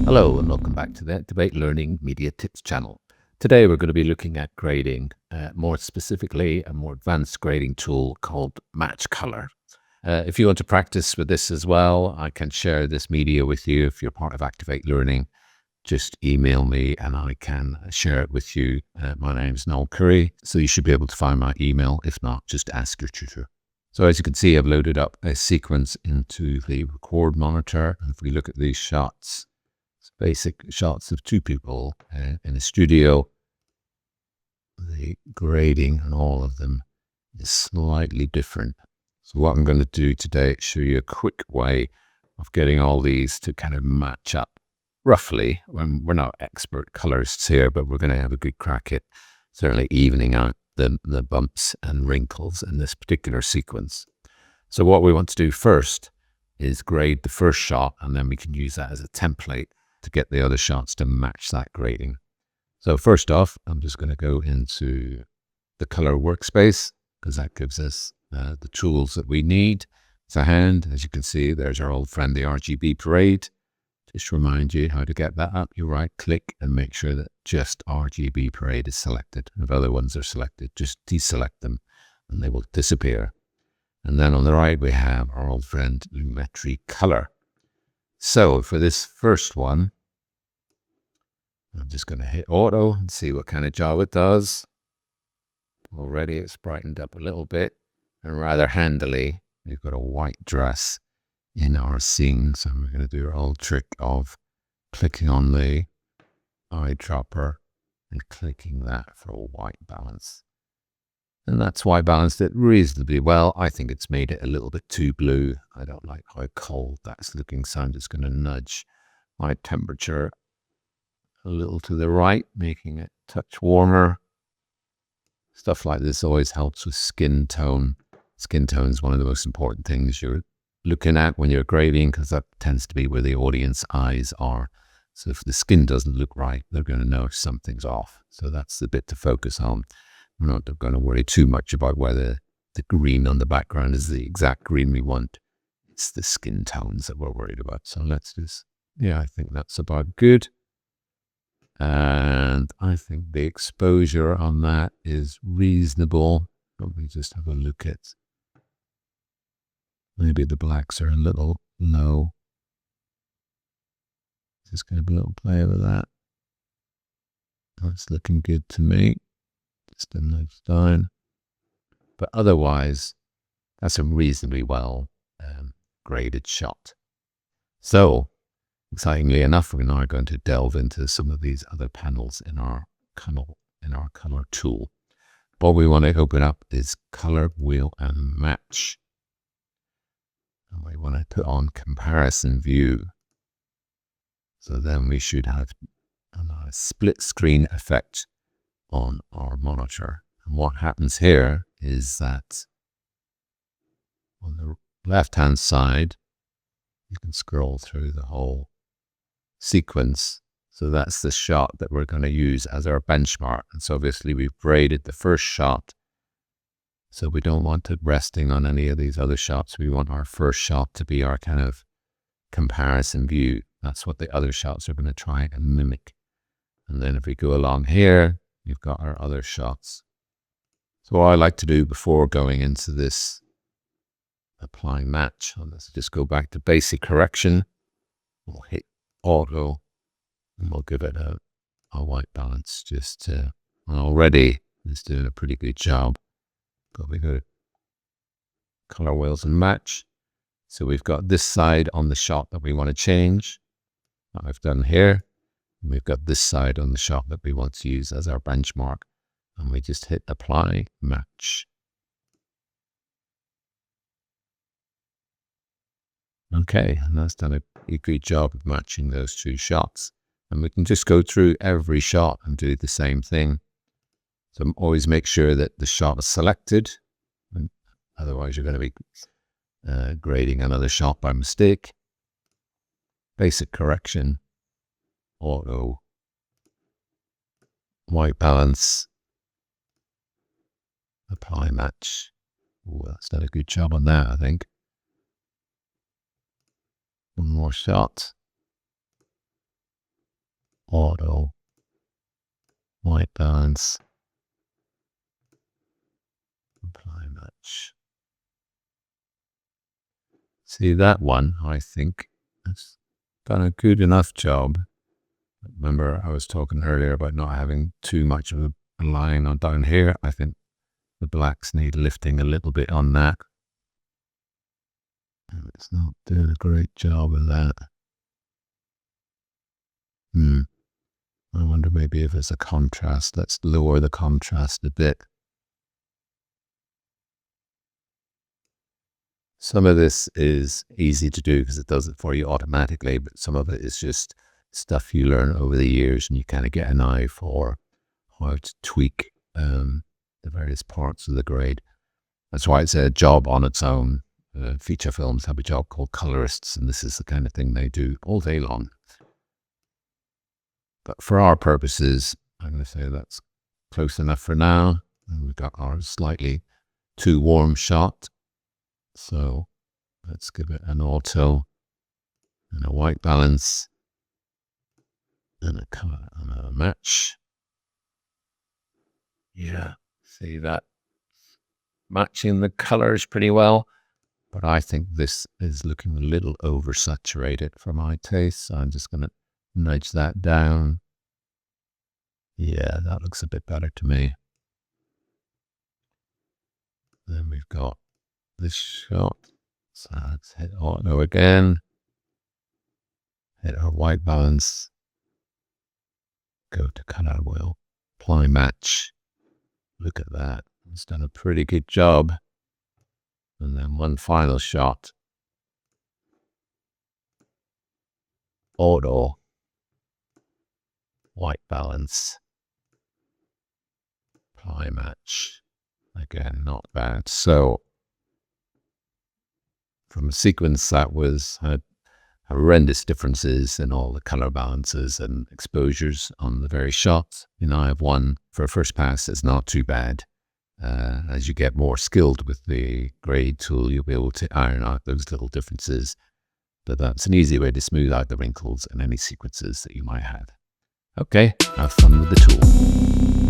Hello and welcome back to the Activate Learning Media Tips channel. Today we're going to be looking at grading, more specifically a more advanced grading tool called Match Color. If you want to practice with this as well, I can share this media with you. If you're part of Activate Learning, just email me and I can share it with you. My name is Noel Curry, so you should be able to find my email. If not, just ask your tutor. So as you can see, I've loaded up a sequence into the record monitor. And if we look at these shots, basic shots of two people in a studio. The grading on all of them is slightly different. So what I'm going to do today is show you a quick way of getting all these to kind of match up roughly. We're not expert colorists here, but we're going to have a good crack at certainly evening out the bumps and wrinkles in this particular sequence. So what we want to do first is grade the first shot, and then we can use that as a template to get the other shots to match that grading. So first off, I'm just going to go into the color workspace because that gives us the tools that we need to hand. As you can see, there's our old friend, the RGB Parade. Just remind you how to get that up. You right click and make sure that just RGB Parade is selected. If other ones are selected, just deselect them and they will disappear. And then on the right, we have our old friend, Lumetri Color. So for this first one, I'm just going to hit auto and see what kind of job it does. Already it's brightened up a little bit, and rather handily, we've got a white dress in our scene. So we're going to do our old trick of clicking on the eyedropper and clicking that for a white balance. And that's why I balanced it reasonably well. I think it's made it a little bit too blue. I don't like how cold that's looking, so I'm just going to nudge my temperature a little to the right, making it a touch warmer. Stuff like this always helps with skin tone. Skin tone is one of the most important things you're looking at when you're grading, because that tends to be where the audience eyes are. So if the skin doesn't look right, they're going to know something's off. So that's the bit to focus on. We're not going to worry too much about whether the green on the background is the exact green we want. It's the skin tones that we're worried about. So let's just, I think that's about good. And I think the exposure on that is reasonable. Probably just have a look at, maybe the blacks are a little low. Just going to be a little play over that. That's looking good to me. Just a nudge down. But otherwise, that's a reasonably well graded shot. So, excitingly enough, we're now going to delve into some of these other panels in our color tool. What we want to open up is Color Wheel and Match. And we want to put on Comparison View. So then we should have a split screen effect on our monitor. And what happens here is that on the left-hand side, you can scroll through the whole sequence. So that's the shot that we're going to use as our benchmark. And so obviously we've graded the first shot. So we don't want it resting on any of these other shots. We want our first shot to be our kind of comparison view. That's what the other shots are going to try and mimic. And then if we go along here, you've got our other shots. So what I like to do before going into this applying match, let's just go back to basic correction. We'll hit auto and we'll give it a white balance just to, and already it's doing a pretty good job. But we go to color wheels and match. So we've got this side on the shot that we want to change. That I've done here. And we've got this side on the shot that we want to use as our benchmark. And we just hit apply, match. Okay, and that's done a good job of matching those two shots. And we can just go through every shot and do the same thing. So always make sure that the shot is selected. Otherwise, you're going to be grading another shot by mistake. Basic correction, auto, white balance, apply match. Ooh, that's done a good job on that, I think. One more shot. auto, white balance, apply match. See that one, I think, has done a good enough job. Remember, I was talking earlier about not having too much of a line on down here. I think the blacks need lifting a little bit on that. And it's not doing a great job of that. I wonder maybe if it's a contrast. Let's lower the contrast a bit. Some of this is easy to do because it does it for you automatically, but some of it is just stuff you learn over the years and you kind of get an eye for how to tweak the various parts of the grade. That's why it's a job on its own. Feature films have a job called colorists, and this is the kind of thing they do all day long. But for our purposes, I'm going to say that's close enough for now. And we've got our slightly too warm shot. So let's give it an auto and a white balance and a color and a match. Yeah, see that matching the colors pretty well. But I think this is looking a little oversaturated for my taste. So I'm just going to nudge that down. Yeah, that looks a bit better to me. Then we've got this shot. So let's hit auto again. Hit our white balance. Go to color wheel. Apply match. Look at that. It's done a pretty good job. And then one final shot. Auto. White balance. Apply match. Again, not bad. So from a sequence that had horrendous differences in all the color balances and exposures on the various shots. I have one for a first pass that's not too bad. As you get more skilled with the grade tool, you'll be able to iron out those little differences. But that's an easy way to smooth out the wrinkles in any sequences that you might have. Okay, have fun with the tool.